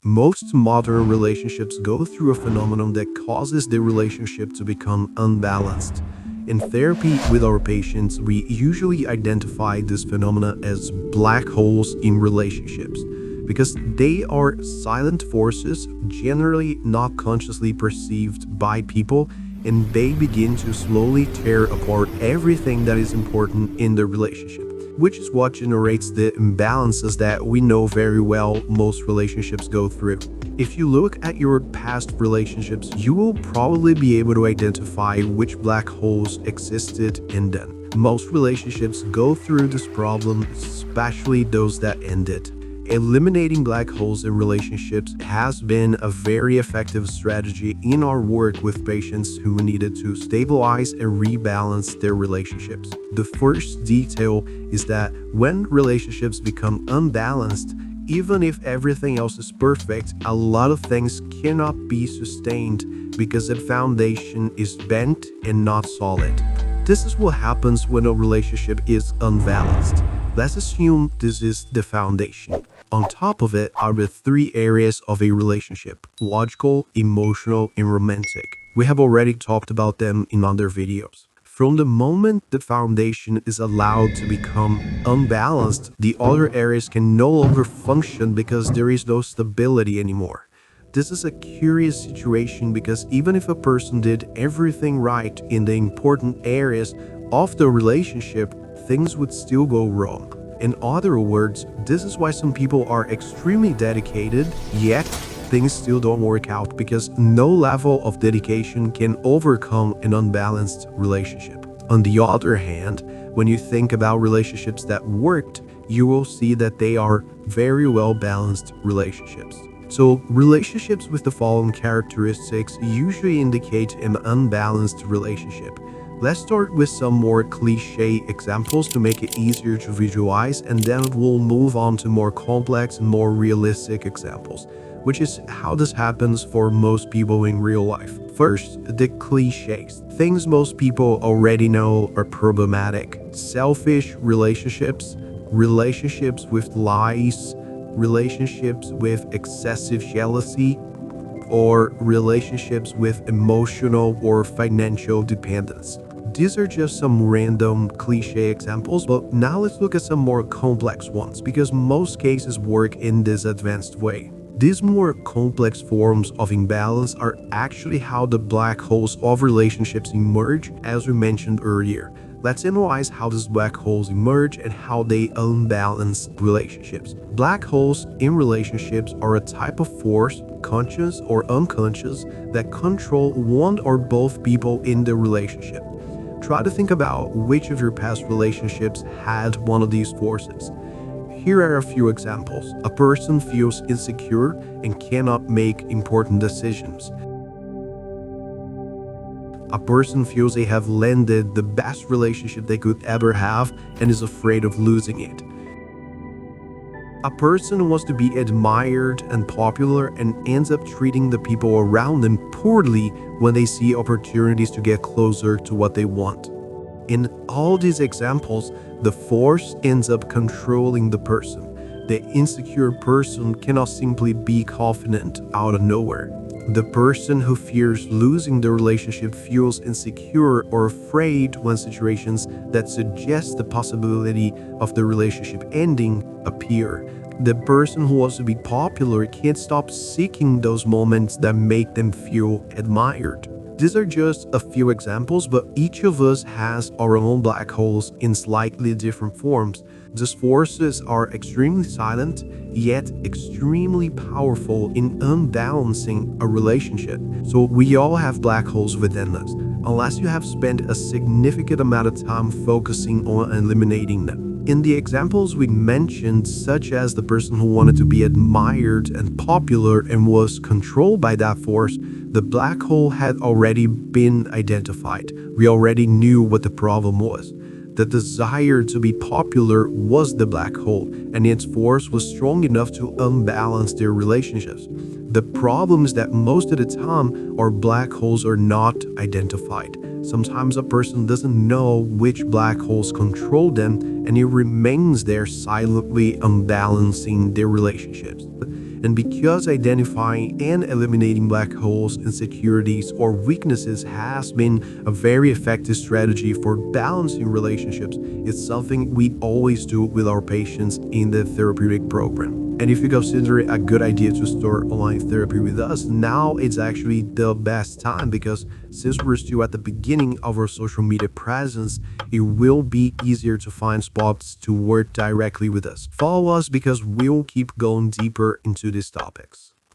Most modern relationships go through a phenomenon that causes the relationship to become unbalanced. In therapy with our patients, we usually identify this phenomena as black holes in relationships because they are silent forces generally not consciously perceived by people, and they begin to slowly tear apart everything that is important in the relationship, which is what generates the imbalances that we know very well most relationships go through. If you look at your past relationships, you will probably be able to identify which black holes existed in them. Most relationships go through this problem, especially those that ended. Eliminating black holes in relationships has been a very effective strategy in our work with patients who needed to stabilize and rebalance their relationships. The first detail is that when relationships become unbalanced, even if everything else is perfect, a lot of things cannot be sustained because the foundation is bent and not solid. This is what happens when a relationship is unbalanced. Let's assume this is the foundation. On top of it are the three areas of a relationship: logical, emotional, and romantic. We have already talked about them in other videos. From the moment the foundation is allowed to become unbalanced, the other areas can no longer function because there is no stability anymore. This is a curious situation because even if a person did everything right in the important areas of the relationship, things would still go wrong. In other words, this is why some people are extremely dedicated, yet things still don't work out because no level of dedication can overcome an unbalanced relationship. On the other hand, when you think about relationships that worked, you will see that they are very well balanced relationships. So, relationships with the following characteristics usually indicate an unbalanced relationship. Let's start with some more cliché examples to make it easier to visualize, and then we'll move on to more complex and more realistic examples, which is how this happens for most people in real life. First, the clichés. Things most people already know are problematic. Selfish relationships, relationships with lies, relationships with excessive jealousy, or relationships with emotional or financial dependence. These are just some random cliche examples, but now let's look at some more complex ones because most cases work in this advanced way. These more complex forms of imbalance are actually how the black holes of relationships emerge, as we mentioned earlier. Let's analyze how these black holes emerge and how they unbalance relationships. Black holes in relationships are a type of force, conscious or unconscious, that control one or both people in the relationship. Try to think about which of your past relationships had one of these forces. Here are a few examples. A person feels insecure and cannot make important decisions. A person feels they have landed the best relationship they could ever have and is afraid of losing it. A person wants to be admired and popular and ends up treating the people around them poorly when they see opportunities to get closer to what they want. In all these examples, the force ends up controlling the person. The insecure person cannot simply be confident out of nowhere. The person who fears losing the relationship feels insecure or afraid when situations that suggest the possibility of the relationship ending appear. The person who wants to be popular can't stop seeking those moments that make them feel admired. These are just a few examples, but each of us has our own black holes in slightly different forms. These forces are extremely silent, yet extremely powerful in unbalancing a relationship. So we all have black holes within us, unless you have spent a significant amount of time focusing on eliminating them. In the examples we mentioned, such as the person who wanted to be admired and popular and was controlled by that force, the black hole had already been identified. We already knew what the problem was. The desire to be popular was the black hole, and its force was strong enough to unbalance their relationships. The problem is that most of the time, our black holes are not identified. Sometimes a person doesn't know which black holes control them, and it remains there silently unbalancing their relationships. And because identifying and eliminating black holes, insecurities, or weaknesses has been a very effective strategy for balancing relationships, it's something we always do with our patients in the therapeutic program. And if you consider it a good idea to start online therapy with us, now it's actually the best time because since we're still at the beginning of our social media presence, it will be easier to find spots to work directly with us. Follow us because we'll keep going deeper into these topics.